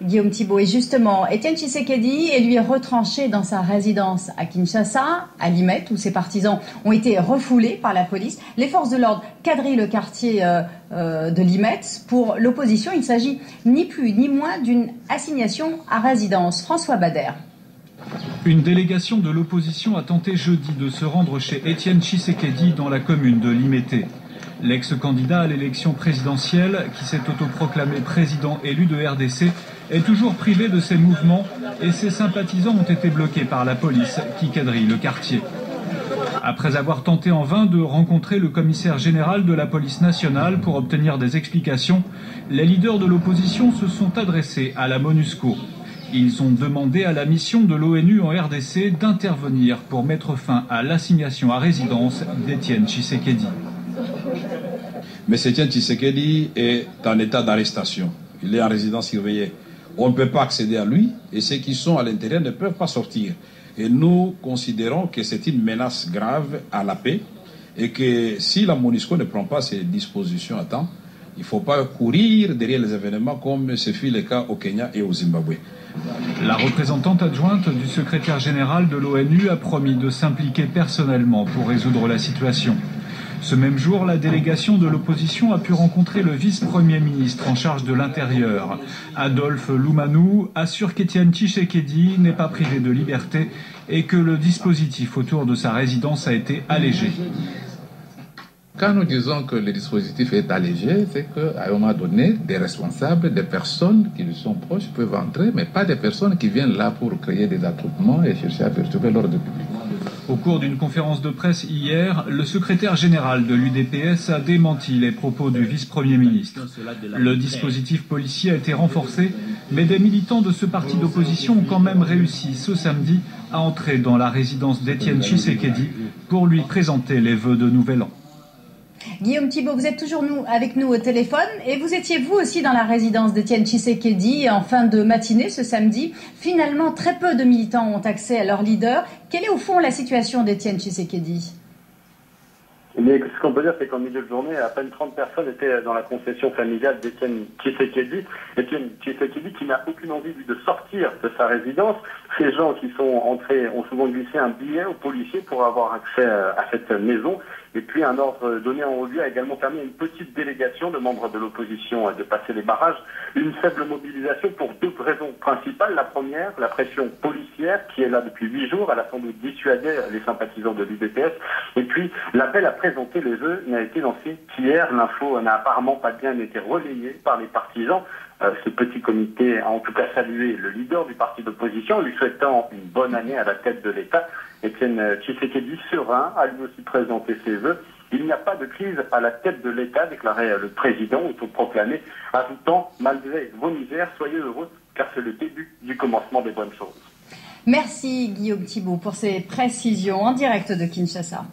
Guillaume Thibault. Et justement, Étienne Tshisekedi est lui retranché dans sa résidence à Kinshasa, à Limete, où ses partisans ont été refoulés par la police. Les forces de l'ordre quadrillent le quartier de Limete. Pour l'opposition, il s'agit ni plus ni moins d'une assignation à résidence. François Bader. Une délégation de l'opposition a tenté jeudi de se rendre chez Étienne Tshisekedi dans la commune de Limete. L'ex-candidat à l'élection présidentielle, qui s'est autoproclamé président élu de RDC, est toujours privé de ses mouvements et ses sympathisants ont été bloqués par la police qui quadrille le quartier. Après avoir tenté en vain de rencontrer le commissaire général de la police nationale pour obtenir des explications, les leaders de l'opposition se sont adressés à la MONUSCO. Ils ont demandé à la mission de l'ONU en RDC d'intervenir pour mettre fin à l'assignation à résidence d'Étienne Tshisekedi. Mais Étienne Tshisekedi est en état d'arrestation. Il est en résidence surveillée. On ne peut pas accéder à lui et ceux qui sont à l'intérieur ne peuvent pas sortir. Et nous considérons que c'est une menace grave à la paix et que si la MONUSCO ne prend pas ses dispositions à temps, il ne faut pas courir derrière les événements comme ce fut le cas au Kenya et au Zimbabwe. La représentante adjointe du secrétaire général de l'ONU a promis de s'impliquer personnellement pour résoudre la situation. Ce même jour, la délégation de l'opposition a pu rencontrer le vice-premier ministre en charge de l'Intérieur. Adolphe Loumanou assure qu'Étienne Tshisekedi n'est pas privé de liberté et que le dispositif autour de sa résidence a été allégé. Quand nous disons que le dispositif est allégé, c'est qu'à un moment donné, des responsables, des personnes qui lui sont proches peuvent entrer, mais pas des personnes qui viennent là pour créer des attroupements et chercher à perturber l'ordre public. Au cours d'une conférence de presse hier, le secrétaire général de l'UDPS a démenti les propos du vice-premier ministre. Le dispositif policier a été renforcé, mais des militants de ce parti d'opposition ont quand même réussi ce samedi à entrer dans la résidence d'Étienne Tshisekedi pour lui présenter les vœux de Nouvel An. Guillaume Thibault, vous êtes toujours avec nous au téléphone et vous étiez vous aussi dans la résidence d'Étienne Tshisekedi en fin de matinée ce samedi. Finalement, très peu de militants ont accès à leur leader. Quelle est au fond la situation d'Étienne Tshisekedi ? Mais ce qu'on peut dire, c'est qu'en milieu de journée, à peine 30 personnes étaient dans la concession familiale d'Étienne Tshisekedi. Étienne Tshisekedi qui n'a aucune envie de sortir de sa résidence. Ces gens qui sont entrés ont souvent glissé un billet aux policiers pour avoir accès à cette maison. Et puis un ordre donné en haut lieu a également permis à une petite délégation de membres de l'opposition de passer les barrages. Une faible mobilisation pour deux raisons principales. La première, la pression policière qui est là depuis 8 jours. Elle a sans doute dissuadé les sympathisants de l'UDPS. Et puis l'appel à présenter les vœux n'a été lancé qu'hier. L'info n'a apparemment pas bien été relayée par les partisans. Ce petit comité a en tout cas salué le leader du parti d'opposition, lui souhaitant une bonne année à la tête de l'État. Étienne Tshisekedi serein a lui aussi présenté ses vœux. Il n'y a pas de crise à la tête de l'État, déclarait le président, autoproclamé, ajoutant « Malgré vos misères, soyez heureux, car c'est le début du commencement des bonnes choses ». Merci Guillaume Thibault pour ces précisions en direct de Kinshasa.